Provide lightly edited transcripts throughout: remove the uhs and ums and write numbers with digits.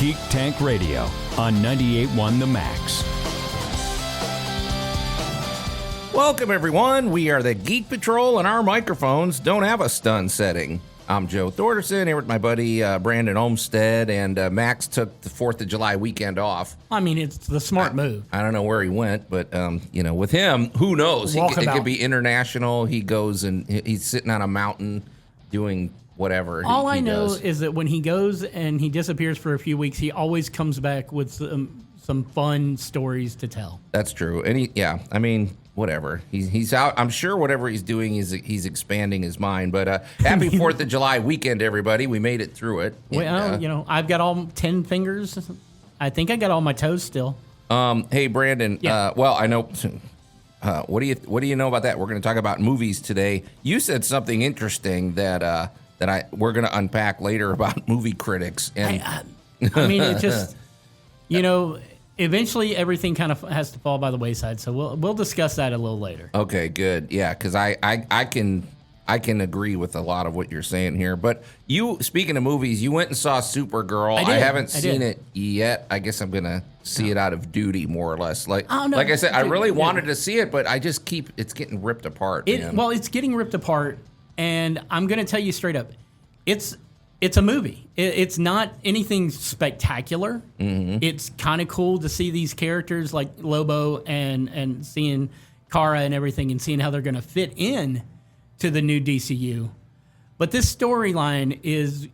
Geek Tank Radio on 98.1 The Max. Welcome, everyone. We are the Geek Patrol, and our microphones don't have a stun setting. I'm Joe Thorderson here with my buddy Brandon Olmstead, and Max took the 4th of July weekend off. I mean, it's the smart move. I don't know where he went, but, with him, who knows? It could be international. He goes and he's sitting on a mountain doing whatever. All I know is that when he goes and he disappears for a few weeks, he always comes back with some fun stories to tell. That's true. And whatever. He's out. I'm sure whatever he's doing, he's expanding his mind. But happy 4th of July weekend, everybody. We made it through it. Well, I've got all 10 fingers. I think I got all my toes still. Hey, Brandon. Yeah. I know. What do you know about that? We're going to talk about movies today. You said something interesting that we're going to unpack later about movie critics. And it just, eventually everything kind of has to fall by the wayside. So we'll discuss that a little later. Okay, good. Yeah, because I can agree with a lot of what you're saying here. But you, speaking of movies, you went and saw Supergirl. I haven't seen it yet. I guess I'm gonna see it out of duty, more or less. Like I said, I really wanted to see it, but I just it's getting ripped apart. Well, it's getting ripped apart, and I'm gonna tell you straight up, it's a movie. It's not anything spectacular. Mm-hmm. It's kind of cool to see these characters like Lobo and seeing Kara and everything, and seeing how they're gonna fit in to the new DCU. But this storyline is,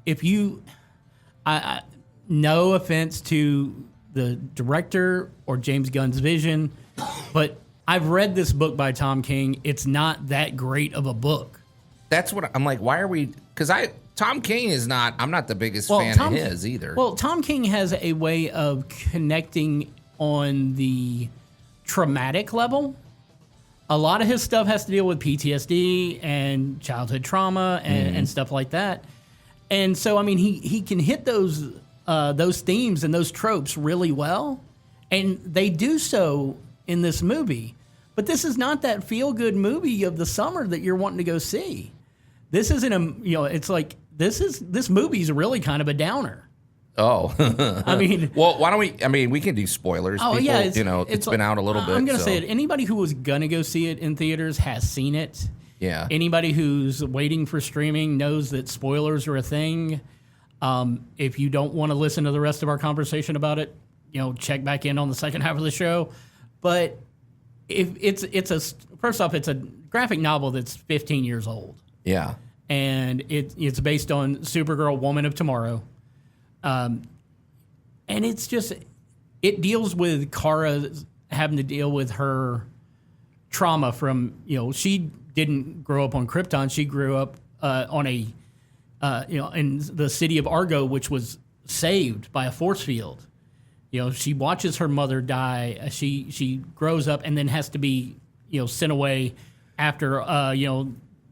no offense to the director or James Gunn's vision, but I've read this book by Tom King. It's not that great of a book. That's what I'm like. Why are we? Because Tom King is not. I'm not the biggest fan of his either. Well, Tom King has a way of connecting on the traumatic level. A lot of his stuff has to deal with PTSD and childhood trauma and stuff like that. And so, he can hit those themes and those tropes really well, and they do so in this movie. But this is not that feel-good movie of the summer that you're wanting to go see. This isn't it's like this movie's really kind of a downer. Oh, well, why don't we? We can do spoilers. Oh, people, yeah, it's been out a little bit. I'm going to say it. Anybody who was going to go see it in theaters has seen it. Yeah. Anybody who's waiting for streaming knows that spoilers are a thing. If you don't want to listen to the rest of our conversation about it, check back in on the second half of the show. But first off, it's a graphic novel that's 15 years old. Yeah. And it's based on Supergirl, Woman of Tomorrow. And it deals with Kara having to deal with her trauma from, she didn't grow up on Krypton. She grew up on in the city of Argo, which was saved by a force field. She watches her mother die. She grows up and then has to be, sent away after,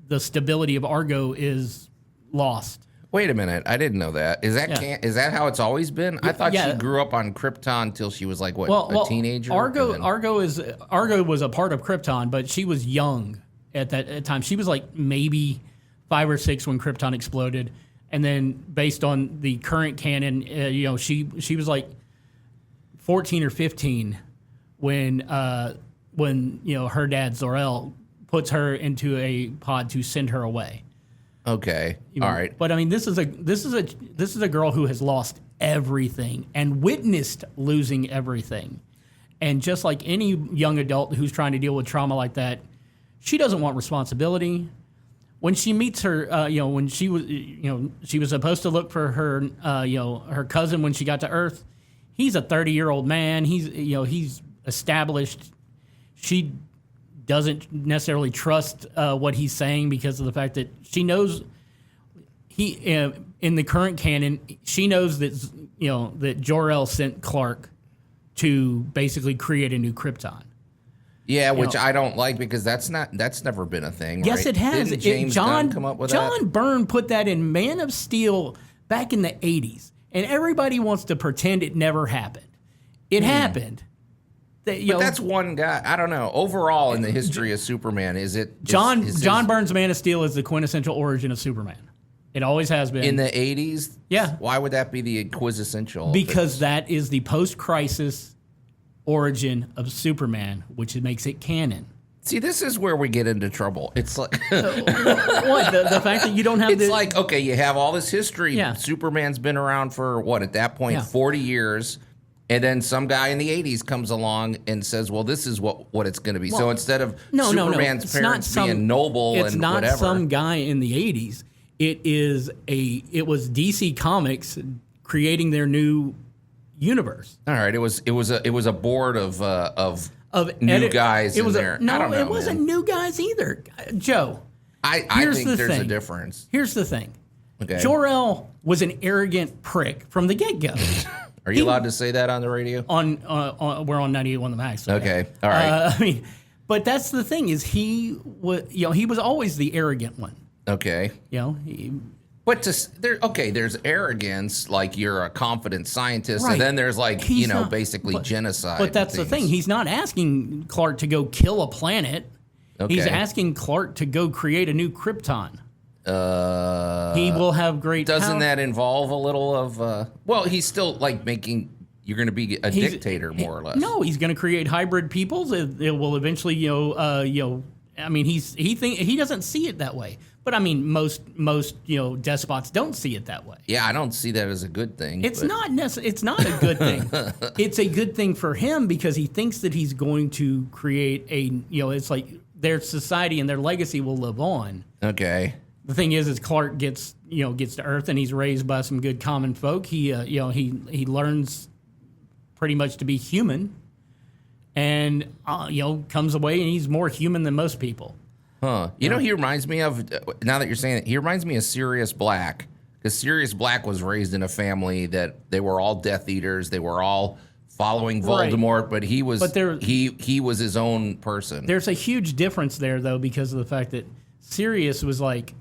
the stability of Argo is lost. Wait a minute, I didn't know that. Is that how it's always been? I thought she grew up on Krypton till she was like a teenager. Argo was a part of Krypton, but she was young at that time. She was like maybe 5 or 6 when Krypton exploded, and then based on the current canon, she was like 14 or 15 when her dad Zor-El puts her into a pod to send her away. Okay. All right. But this is a girl who has lost everything and witnessed losing everything. And just like any young adult who's trying to deal with trauma like that, she doesn't want responsibility. When she meets her, when she was supposed to look for her, her cousin when she got to Earth. He's a 30-year-old man. He's established. She doesn't necessarily trust what he's saying because of the fact that she knows in the current canon, she knows that that Jor-El sent Clark to basically create a new Krypton. Yeah, which I don't like because that's never been a thing. Yes, right? it has. Didn't James Gunn come up with that? John Byrne put that in Man of Steel back in the 80s, and everybody wants to pretend it never happened. It happened. But that's one guy. I don't know. Overall, in the history of Superman, is it John Byrne's Man of Steel is the quintessential origin of Superman. It always has been. In the 80s? Yeah. Why would that be the quintessential? Because that is the post-crisis origin of Superman, which makes it canon. See, this is where we get into trouble. It's like what the fact that you don't have. It's like, okay, you have all this history. Yeah. Superman's been around for what at that point, Yeah. 40 years, and then some guy in the 80s comes along and says, "Well, this is what it's going to be." Well, so instead of no, Superman's It's not parents being noble it's and not whatever, some guy in the 80s. It was DC Comics creating their new universe. all right, it was a board of new guys in there. No, I don't know, it wasn't man. new guys either. Joe, I here's think the there's a thing. difference. Here's the thing. Okay. Jor-El was an arrogant prick from the get-go. Are you allowed to say that on the radio? We're on 98.1 The Max. So Okay, all right. I mean, but that's the thing is he was always the arrogant one. Okay. But there's arrogance, like you're a confident scientist, Right. and then there's like, He's not- basically genocide. But that's the thing. He's not asking Clark to go kill a planet. Okay. He's asking Clark to go create a new Krypton. He will have great Doesn't power. that involve a little of, well, he's still like you're going to be a dictator more or less. No, he's going to create hybrid peoples. It will eventually, I mean, he doesn't see it that way. But I mean, most despots don't see it that way. Yeah, I don't see that as a good thing. It's not a good thing. It's a good thing for him because he thinks that he's going to create it's like their society and their legacy will live on. Okay. The thing is Clark gets to Earth and he's raised by some good common folk. He learns pretty much to be human, and comes away and he's more human than most people. Huh. You know, he reminds me of, now that you're saying it, he reminds me of Sirius Black. Because Sirius Black was raised in a family that they were all Death Eaters. They were all following Voldemort, Right. but he was he was his own person. There's a huge difference there, though, because of the fact that Sirius was like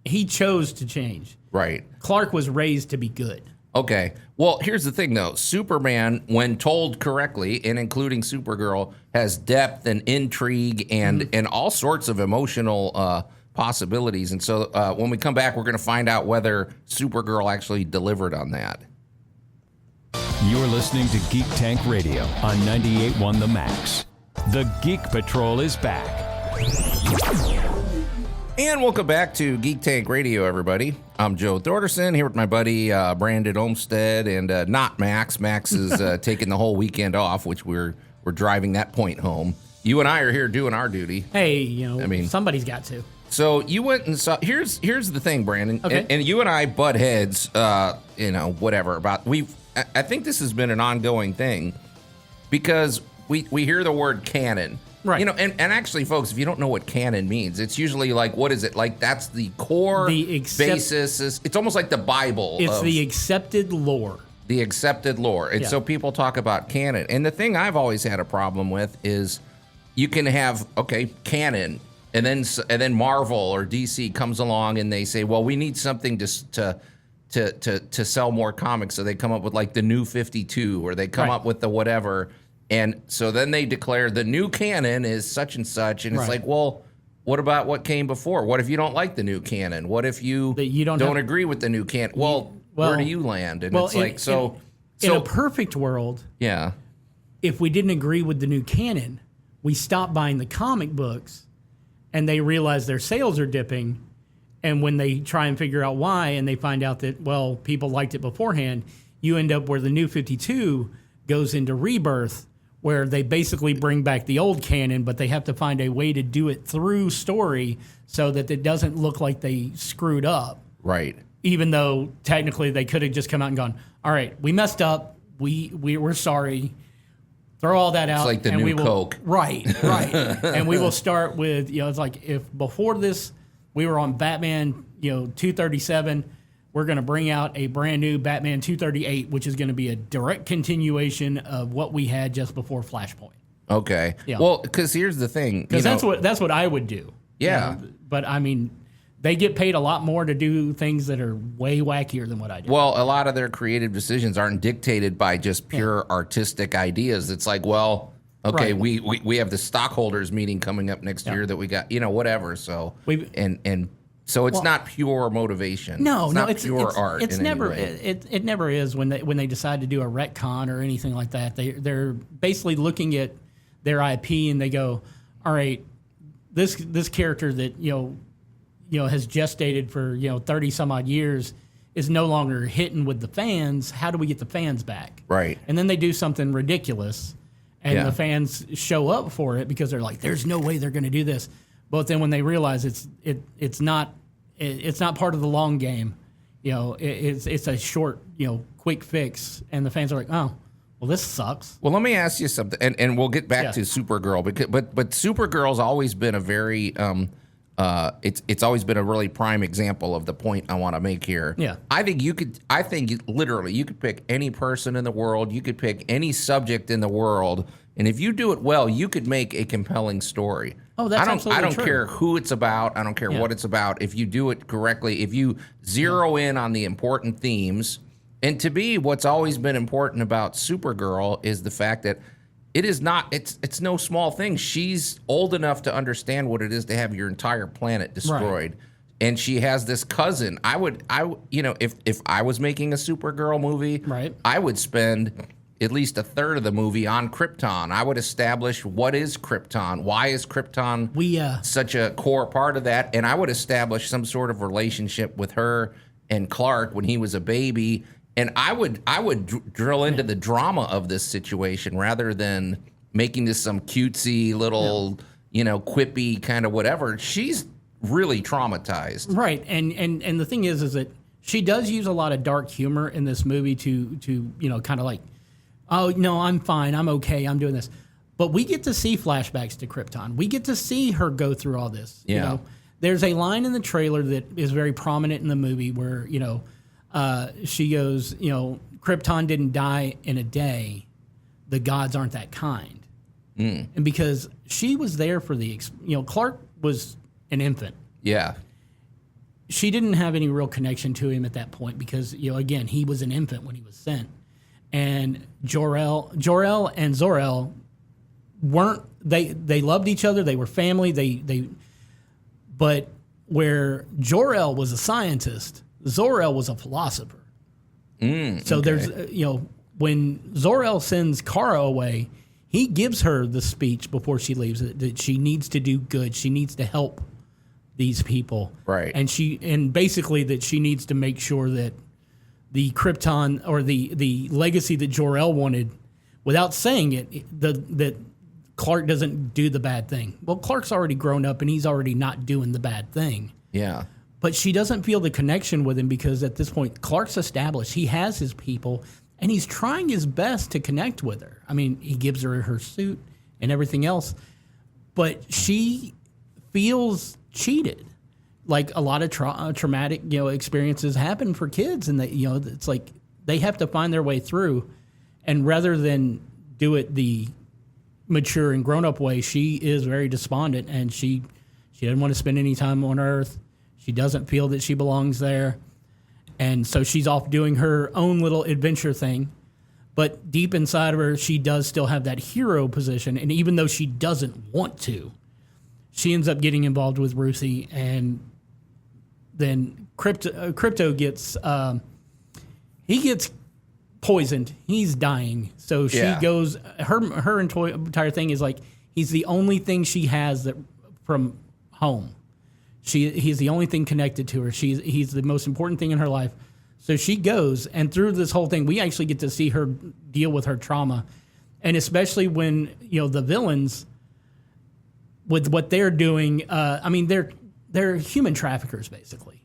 he chose to change. Right. Clark was raised to be good. Okay. Well, here's the thing, though. Superman, when told correctly, and including Supergirl, has depth and intrigue and all sorts of emotional possibilities. And so when we come back, we're going to find out whether Supergirl actually delivered on that. You're listening to Geek Tank Radio on 98.1 The Max. The Geek Patrol is back. And welcome back to Geek Tank Radio, everybody. I'm Joe Thorderson here with my buddy Brandon Olmstead and not Max. Max is taking the whole weekend off, which we're driving that point home. You and I are here doing our duty. Hey, somebody's got to. So you went and saw. Here's the thing, Brandon. Okay. And you and I butt heads. Whatever about I think this has been an ongoing thing because we hear the word canon. Right. And actually, folks, if you don't know what canon means, it's usually like, what is it? Like, that's the core basis. It's almost like the Bible. It's the accepted lore. The accepted lore. And so people talk about canon. And the thing I've always had a problem with is you can have, canon, and then Marvel or DC comes along and they say, well, we need something to sell more comics. So they come up with like the new 52 or they come up with the whatever. And so then they declare the new canon is such and such. And it's like, well, what about what came before? What if you don't like the new canon? What if you don't agree with the new canon? Well, where do you land? And it's like, in a perfect world, yeah, if we didn't agree with the new canon, we stop buying the comic books and they realize their sales are dipping. And when they try and figure out why and they find out that, well, people liked it beforehand, you end up where the new 52 goes into Rebirth, where they basically bring back the old canon, but they have to find a way to do it through story so that it doesn't look like they screwed up. Right. Even though technically they could have just come out and gone, all right, we messed up. We're sorry. Throw all that out. It's like the new Coke. Right. And we will start with, it's like if before this we were on Batman, 237, we're going to bring out a brand new Batman 238, which is going to be a direct continuation of what we had just before Flashpoint. Okay. Yeah. Well, because here's the thing. Because that's what I would do. Yeah. But I mean, they get paid a lot more to do things that are way wackier than what I do. Well, a lot of their creative decisions aren't dictated by just pure artistic ideas. It's like, well, okay, we have the stockholders meeting coming up next year that we got, whatever. So and So it's not pure motivation. No, it's pure art. It's never. It never is when they decide to do a retcon or anything like that. They're basically looking at their IP and they go, all right, this character that has gestated for 30 some odd years is no longer hitting with the fans. How do we get the fans back? Right. And then they do something ridiculous, and the fans show up for it because they're like, "There's no way they're going to do this." But then when they realize it's not part of the long game, it's a short quick fix, and the fans are like, "Oh, well, this sucks." Well, let me ask you something, and we'll get back to Supergirl, but Supergirl's always been a very it's always been a really prime example of the point I want to make here. Yeah. I think literally you could pick any person in the world, you could pick any subject in the world, and if you do it well, you could make a compelling story. Oh, that's absolutely true. I don't care who it's about. I don't care what it's about. If you do it correctly, if you zero in on the important themes, and to me, what's always been important about Supergirl is the fact that it's no small thing. She's old enough to understand what it is to have your entire planet destroyed. Right. And she has this cousin. If I was making a Supergirl movie, right, I would spend at least a third of the movie on Krypton. I would establish what is Krypton, why is Krypton such a core part of that, and I would establish some sort of relationship with her and Clark when he was a baby. And I would drill into the drama of this situation rather than making this some cutesy little, quippy kind of whatever. She's really traumatized. Right. And the thing is that she does use a lot of dark humor in this movie to kind of like, oh, no, I'm fine. I'm okay. I'm doing this. But we get to see flashbacks to Krypton. We get to see her go through all this. Yeah. There's a line in the trailer that is very prominent in the movie where, she goes, Krypton didn't die in a day. The gods aren't that kind. And because she was there for Clark was an infant. Yeah. She didn't have any real connection to him at that point because, again, he was an infant when he was sent. And Jor-El and Zor-El weren't, they loved each other. They were family. But where Jor-El was a scientist, Zor-El was a philosopher. So there's, when Zor-El sends Kara away, he gives her the speech before she leaves that she needs to do good. She needs to help these people. Right. And basically that she needs to make sure that the Krypton or the legacy that Jor-El wanted, without saying it, that Clark doesn't do the bad thing. Well, Clark's already grown up and he's already not doing the bad thing. Yeah. But she doesn't feel the connection with him because at this point, Clark's established. He has his people, and he's trying his best to connect with her. I mean, he gives her her suit and everything else, but she feels cheated. Like a lot of traumatic, experiences happen for kids, and it's like they have to find their way through. And rather than do it the mature and grown-up way, she is very despondent, and she doesn't want to spend any time on Earth. She doesn't feel that she belongs there. And so she's off doing her own little adventure thing. But deep inside of her, she does still have that hero position. And even though she doesn't want to, she ends up getting involved with Ruthie. And then Crypto gets he gets poisoned. He's dying. So she goes, her entire thing is like, he's the only thing she has that from home. He's the only thing connected to her. He's the most important thing in her life. So she goes, and through this whole thing, we actually get to see her deal with her trauma. And especially when, the villains, with what they're doing, they're human traffickers, basically.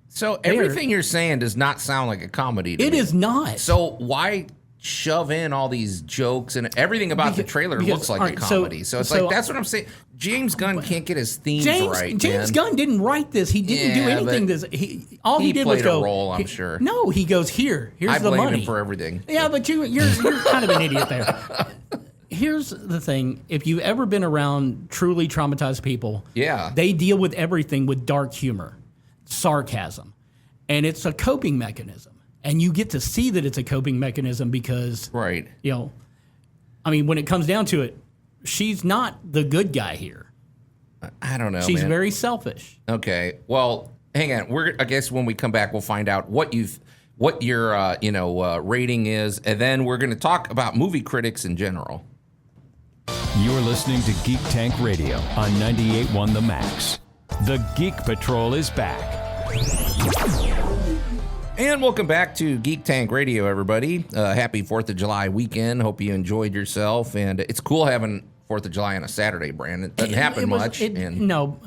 So everything you're saying does not sound like a comedy to me. It is not. So why shove in all these jokes and everything about the trailer looks like a comedy? So it's like, that's what I'm saying. James Gunn can't get his themes right. James Gunn didn't write this. He didn't do anything. He did was go. A role, I'm sure. No, he goes here's the money. I blame him for everything. Yeah, but you're kind of an idiot there. Here's the thing: if you've ever been around truly traumatized people, they deal with everything with dark humor, sarcasm, and it's a coping mechanism. And you get to see that it's a coping mechanism because, when it comes down to it, she's not the good guy here. I don't know. She's man. very selfish. Okay. Well, hang on. I guess when we come back, we'll find out what your rating is, and then we're going to talk about movie critics in general. You're listening to Geek Tank Radio on 98.1 The Max. The Geek Patrol is back. And welcome back to Geek Tank Radio, everybody. Happy 4th of July weekend. Hope you enjoyed yourself. And it's cool having 4th of July on a Saturday, Brandon. It doesn't happen much. No.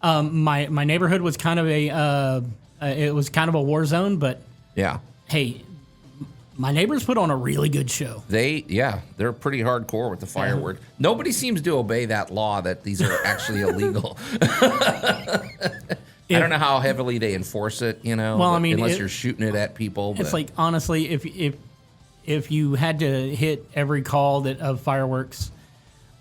My neighborhood was kind of a war zone, but yeah. Hey, my neighbors put on a really good show. They're pretty hardcore with the fireworks. Nobody seems to obey that law that these are actually illegal. I don't know how heavily they enforce it, Well, I mean, unless you're shooting it at people. It's like, honestly, if you had to hit every call of fireworks,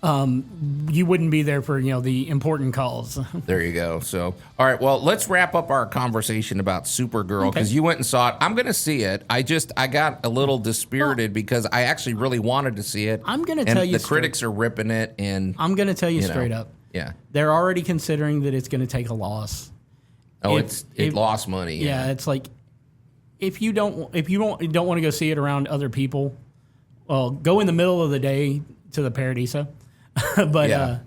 you wouldn't be there for the important calls. There you go. So, all right. Well, let's wrap up our conversation about Supergirl because you went and saw it. I'm going to see it. I got a little dispirited because I actually really wanted to see it. I'm going to tell you, the critics are ripping it, and I'm going to tell you straight up. Yeah, they're already considering that it's going to take a loss. Oh, it lost money. Yeah, it's like if you don't want to go see it around other people, well, go in the middle of the day to the Paradiso. But or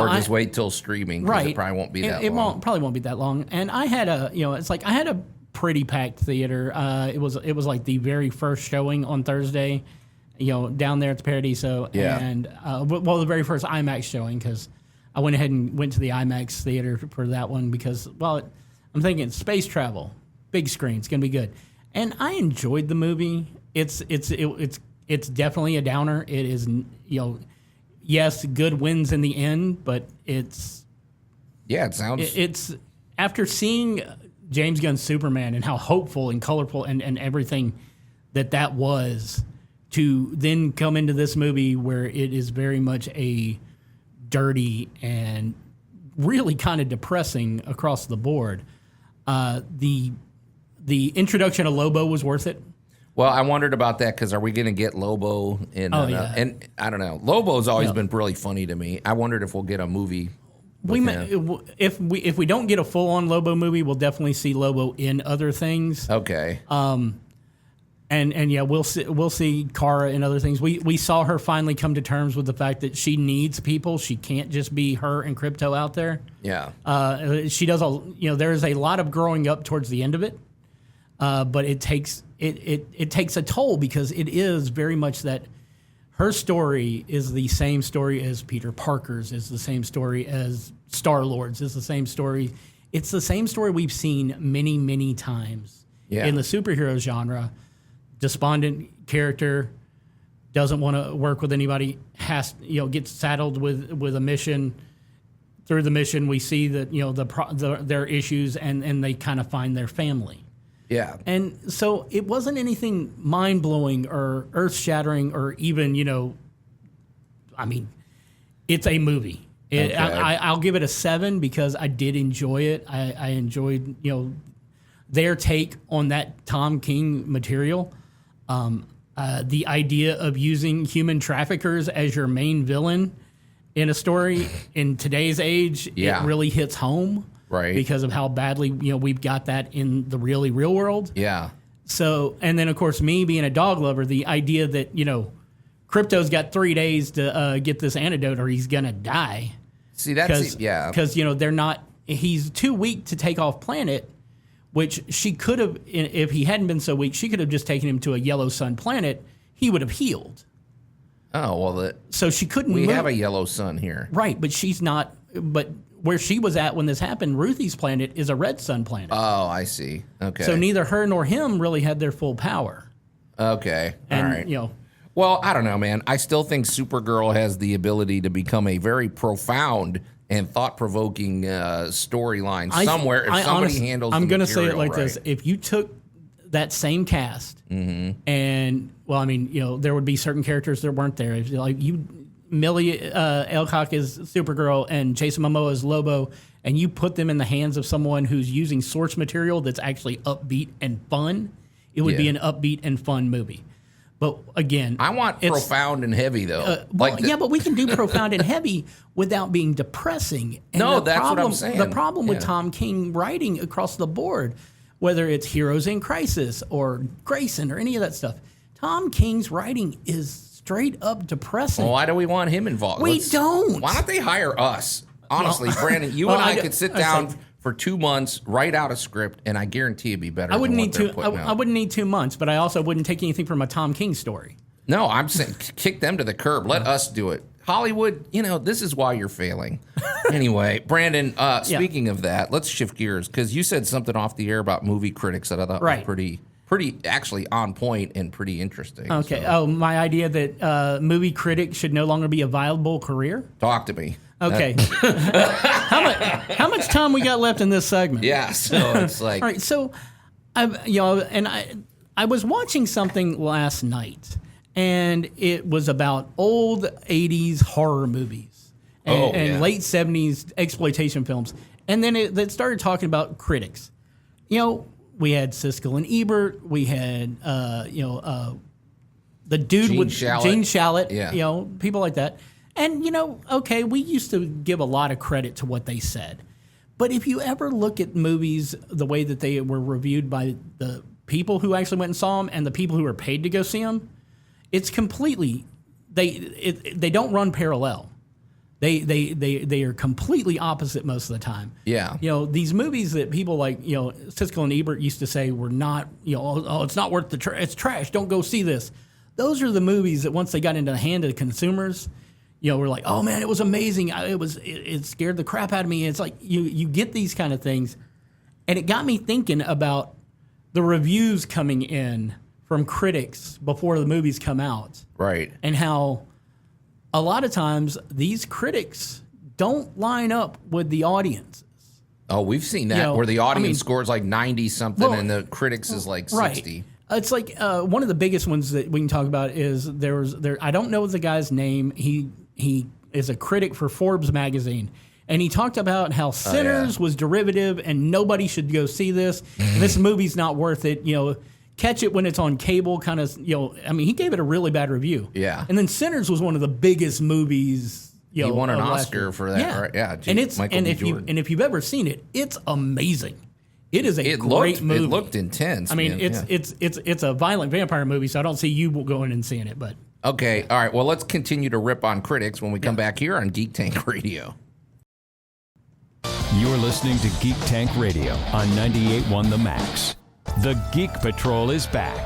just wait till streaming. Right, it probably won't be that long. It probably won't be that long. And I had I had a pretty packed theater. It was like the very first showing on Thursday, down there at the Paradiso. Yeah. And the very first IMAX showing because I went ahead and went to the IMAX theater for that one because I'm thinking space travel, big screen, it's gonna be good. And I enjoyed the movie. It's definitely a downer. It is yes, good wins in the end, but it sounds. It's after seeing James Gunn's Superman and how hopeful and colorful and everything that was, to then come into this movie where it is very much a dirty and really kind of depressing across the board. The introduction of Lobo was worth it. Well, I wondered about that because are we going to get Lobo in? And I don't know. Lobo's always been really funny to me. I wondered if we'll get a movie. If we don't get a full on Lobo movie, we'll definitely see Lobo in other things. Okay. We'll see Kara in other things. We saw her finally come to terms with the fact that she needs people. She can't just be her and Crypto out there. Yeah. She does there is a lot of growing up towards the end of it. But it takes a toll because it is very much that her story is the same story as Peter Parker's, is the same story as Star-Lord's, is the same story. It's the same story we've seen many, many times in the superhero genre. Despondent character, doesn't want to work with anybody, gets saddled with a mission. Through the mission, we see that their issues and they kind of find their family. Yeah. And so it wasn't anything mind-blowing or earth-shattering or even, it's a movie. Okay. I'll give it a 7 because I did enjoy it. I enjoyed, their take on that Tom King material. The idea of using human traffickers as your main villain in a story in today's age, it really hits home. Right. Because of how badly, we've got that in the really real world. Yeah. So, and then, of course, me being a dog lover, the idea that, Crypto's got 3 days to get this antidote or he's going to die. See, that's, Because, he's too weak to take off planet, which she could have, if he hadn't been so weak, she could have just taken him to a yellow sun planet. He would have healed. Oh, well, so she couldn't We have a yellow sun here. Right, but she's not, where she was at when this happened, Ruthie's planet is a red sun planet. Oh, I see. Okay. So neither her nor him really had their full power. Okay. And, all right. Well, I don't know, man. I still think Supergirl has the ability to become a very profound and thought-provoking storyline somewhere if somebody handles I'm going to say it like this. If you took that same cast and, there would be certain characters that weren't there. If, Millie Alcock is Supergirl and Jason Momoa is Lobo, and you put them in the hands of someone who's using source material that's actually upbeat and fun, it would be an upbeat and fun movie. But again, I want profound and heavy though. But we can do profound and heavy without being depressing. And that's what I'm saying. The problem with Tom King writing across the board, whether it's Heroes in Crisis or Grayson or any of that stuff, Tom King's writing is straight up depressing. Well, why do we want him involved? We don't. Why don't they hire us? Honestly, Brandon, you and I could sit down for 2 months, write out a script, and I guarantee it'd be better. I wouldn't need 2 months, but I also wouldn't take anything from a Tom King story. No, I'm saying kick them to the curb. Let us do it. Hollywood, this is why you're failing. Anyway, Brandon, speaking of that, let's shift gears because you said something off the air about movie critics that I thought was pretty actually on point and pretty interesting. Okay. So. Oh, my idea that movie critics should no longer be a viable career? Talk to me. Okay. How much time we got left in this segment? Yeah, so it's like... All right, so, I was watching something last night, and it was about old 80s horror movies and late 70s exploitation films. And then it started talking about critics. We had Siskel and Ebert. We had, the dude Gene with Shalit. Gene Shalit, people like that. And, we used to give a lot of credit to what they said. But if you ever look at movies the way that they were reviewed by the people who actually went and saw them and the people who were paid to go see them, it's completely, they don't run parallel. They are completely opposite most of the time. Yeah. These movies that people like, Siskel and Ebert used to say were not, it's not worth it's trash. Don't go see this. Those are the movies that once they got into the hand of the consumers, we're like, oh man, it was amazing. It scared the crap out of me. It's like you get these kind of things, and it got me thinking about the reviews coming in from critics before the movies come out, right? And how a lot of times these critics don't line up with the audiences. Oh, we've seen that where the audience scores like 90 something, and the critics is like 60. Right. It's like one of the biggest ones that we can talk about is I don't know the guy's name. He is a critic for Forbes magazine, and he talked about how Sinners was derivative and nobody should go see this. And this movie's not worth it. Catch it when it's on cable. Kind of. He gave it a really bad review. Yeah. And then Sinners was one of the biggest movies. He won an Oscar for that. Yeah. Right? Yeah. If you've ever seen it, it's amazing. It is a great movie. It looked intense. It's a violent vampire movie, so I don't see you going and seeing it. But okay, all right. Well, let's continue to rip on critics when we come back here on Geek Tank Radio. You're listening to Geek Tank Radio on 98.1 The Max. The Geek Patrol is back.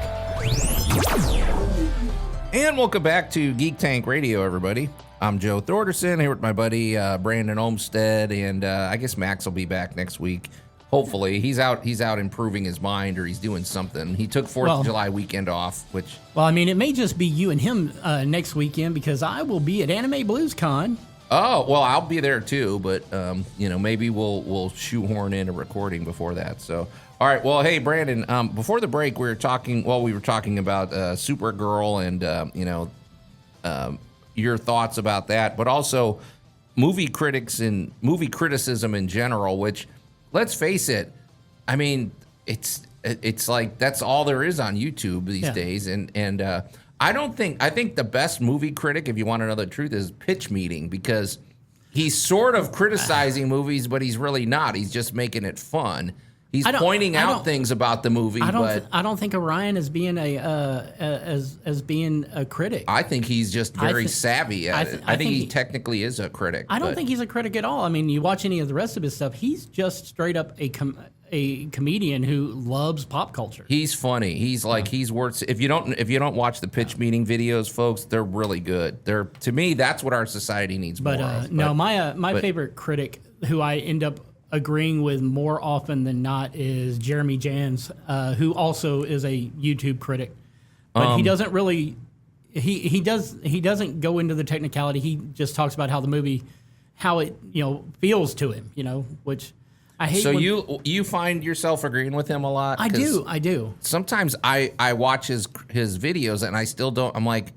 And welcome back to Geek Tank Radio, everybody. I'm Joe Thorderson here with my buddy Brandon Olmstead, and I guess Max will be back next week. Hopefully, he's out improving his mind, or he's doing something. He took 4th of July weekend off, which... Well, it may just be you and him next weekend, because I will be at Anime Blues Con. Oh, well, I'll be there too, but, maybe we'll shoehorn in a recording before that, so... All right, well, hey, Brandon, before the break, we were talking about Supergirl and, your thoughts about that, but also movie critics and movie criticism in general, which... Let's face it. It's like that's all there is on YouTube these days, and I think the best movie critic, if you want to know the truth, is Pitch Meeting, because he's sort of criticizing movies, but he's really not. He's just making it fun. He's pointing out things about the movie, but I don't think Orion is being as being a critic. I think he's just very savvy at it. I think he technically is a critic. I don't think he's a critic at all. You watch any of the rest of his stuff, he's just straight up a comedian who loves pop culture. He's funny. He's like he's worth. If you don't watch the Pitch Meeting videos, folks, they're really good. To me, that's what our society needs more of. My favorite critic, who I end up agreeing with more often than not, is Jeremy Jans, who also is a YouTube critic, but he doesn't really he doesn't go into the technicality. He just talks about how the movie, how it feels to him, which I hate. So you find yourself agreeing with him a lot? I do. Sometimes I watch his videos and I still don't. I'm like,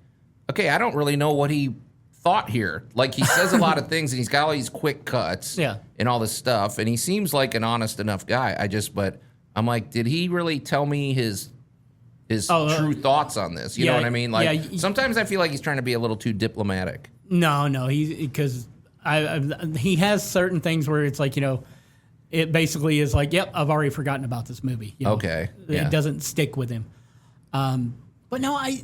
okay, I don't really know what he thought here. Like, he says a lot of things and he's got all these quick cuts and all this stuff, and he seems like an honest enough guy. But I'm like, did he really tell me his true thoughts on this. You know what I mean? Like sometimes I feel like he's trying to be a little too diplomatic. No, because he has certain things where it's like, it basically is like, yep, I've already forgotten about this movie. Okay. Yeah. It doesn't stick with him. But no, I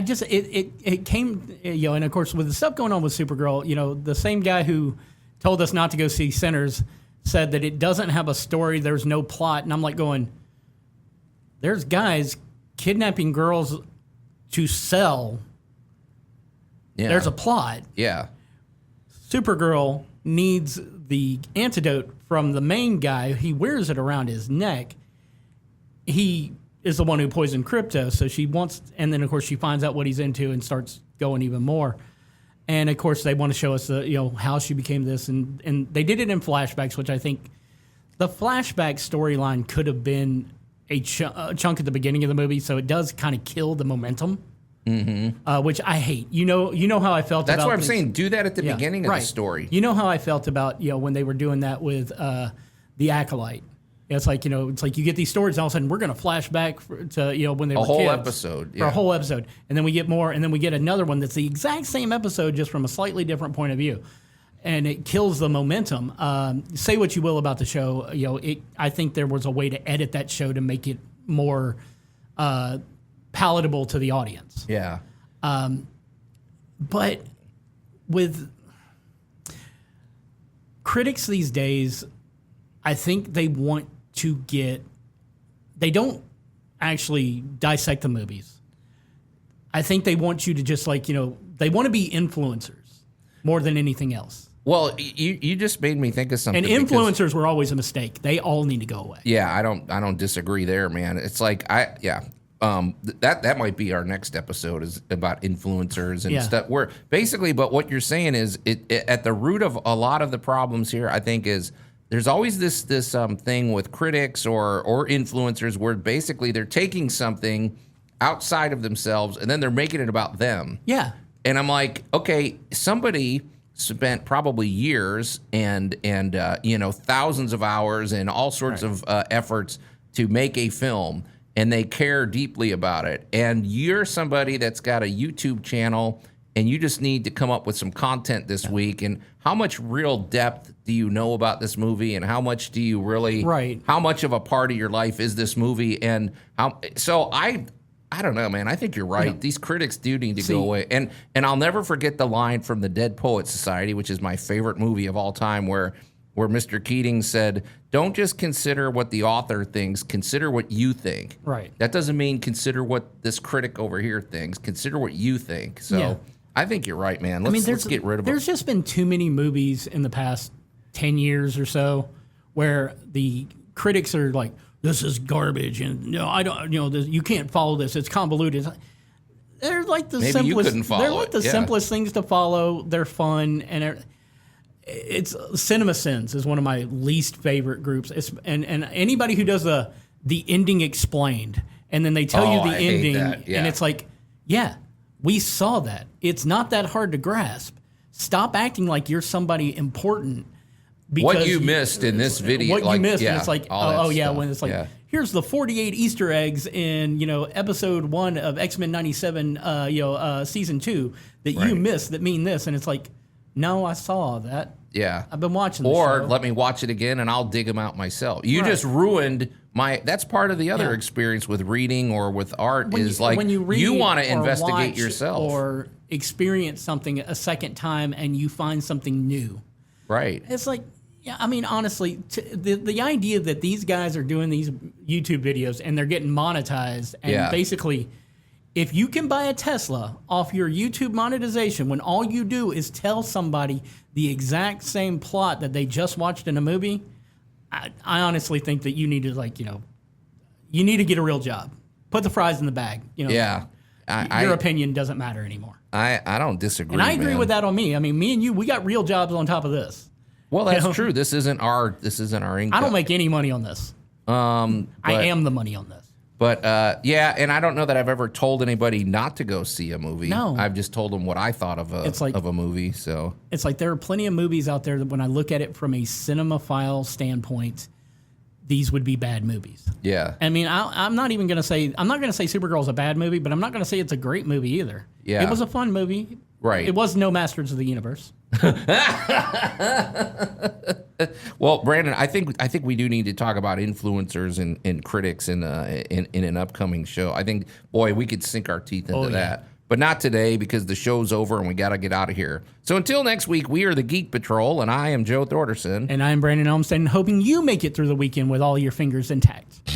just it came, and of course with the stuff going on with Supergirl, the same guy who told us not to go see Sinners said that it doesn't have a story, there's no plot, and I'm like going, there's guys kidnapping girls to sell. Yeah. There's a plot. Yeah. Supergirl needs the antidote from the main guy. He wears it around his neck. He is the one who poisoned Crypto, so she wants, and then of course she finds out what he's into and starts going even more. And of course they want to show us how she became this, and they did it in flashbacks, which I think the flashback storyline could have been a chunk at the beginning of the movie, so it does kind of kill the momentum. Mm-hmm. Which I hate. You know how I felt about. That's what I'm saying. Do that at the beginning of the story. You know how I felt about when they were doing that with the Acolyte. It's like you get these stories, and all of a sudden we're going to flash back to when they were a whole kids episode for a whole episode, and then we get more, and then we get another one that's the exact same episode just from a slightly different point of view, and it kills the momentum. Say what you will about the show, I think there was a way to edit that show to make it more palatable to the audience. Yeah. But with critics these days, I think they want to they don't actually dissect the movies. I think they want you to just they want to be influencers more than anything else. Well, you just made me think of something. And influencers were always a mistake. They all need to go away. Yeah, I don't disagree there, man. It's like that might be our next episode is about influencers and stuff. Where basically, but what you're saying is it at the root of a lot of the problems here, I think, is there's always this thing with critics or influencers where basically they're taking something outside of themselves and then they're making it about them. Yeah. And I'm like, okay, somebody spent probably years and thousands of hours and all sorts of efforts to make a film, and they care deeply about it. And you're somebody that's got a YouTube channel and you just need to come up with some content this week. And how much real depth do you know about this movie, and how much do you really, how much of a part of your life is this movie? And I don't know, man. I think you're right. These critics do need to go away. And I'll never forget the line from the Dead Poets Society, which is my favorite movie of all time, where Mr. Keating said, don't just consider what the author thinks, consider what you think. Right. That doesn't mean consider what this critic over here thinks. Consider what you think. So I think you're right, man. Let's get rid of it. There's just been too many movies in the past 10 years or so where the critics are like, this is garbage, and I don't, you can't follow this. It's convoluted. They're like the simplest things to follow. They're fun, and it's Cinema Sins is one of my least favorite groups. And anybody who does the ending explained, and then they tell you the ending, and it's like, we saw that. It's not that hard to grasp. Stop acting like you're somebody important. What you missed in this video. What you missed, and it's like, when it's like, here's the 48 Easter eggs in, episode 1 of X-Men 97, season 2 that you missed that mean this. And it's like, no, I saw that. Yeah. I've been watching the Or show. let me watch it again and I'll dig them out myself. You just ruined that's part of the other experience with reading or with art when you want to investigate yourself. Or experience something a second time and you find something new. Right. It's like, honestly, the idea that these guys are doing these YouTube videos and they're getting monetized, and basically, if you can buy a Tesla off your YouTube monetization when all you do is tell somebody the exact same plot that they just watched in a movie, I honestly think that you need to you need to get a real job. Put the fries in the bag. Your opinion doesn't matter anymore. I don't disagree. And I agree with that on me. I mean, me and you, we got real jobs on top of this. Well, that's true. This isn't our income. I don't make any money on this. I am the money on this. But and I don't know that I've ever told anybody not to go see a movie. No, I've just told them what I thought of a movie. So it's like there are plenty of movies out there that when I look at it from a cinemaphile standpoint, these would be bad movies. Yeah. I mean, I'm not going to say Supergirl's a bad movie, but I'm not going to say it's a great movie either. Yeah. It was a fun movie. Right. It was no Masters of the Universe. Well, Brandon, I think we do need to talk about influencers and critics in an upcoming show. I think, boy, we could sink our teeth into that. But not today because the show's over and we got to get out of here. So until next week, we are the Geek Patrol, and I am Joe Thorderson. And I'm Brandon Olmstead, hoping you make it through the weekend with all your fingers intact.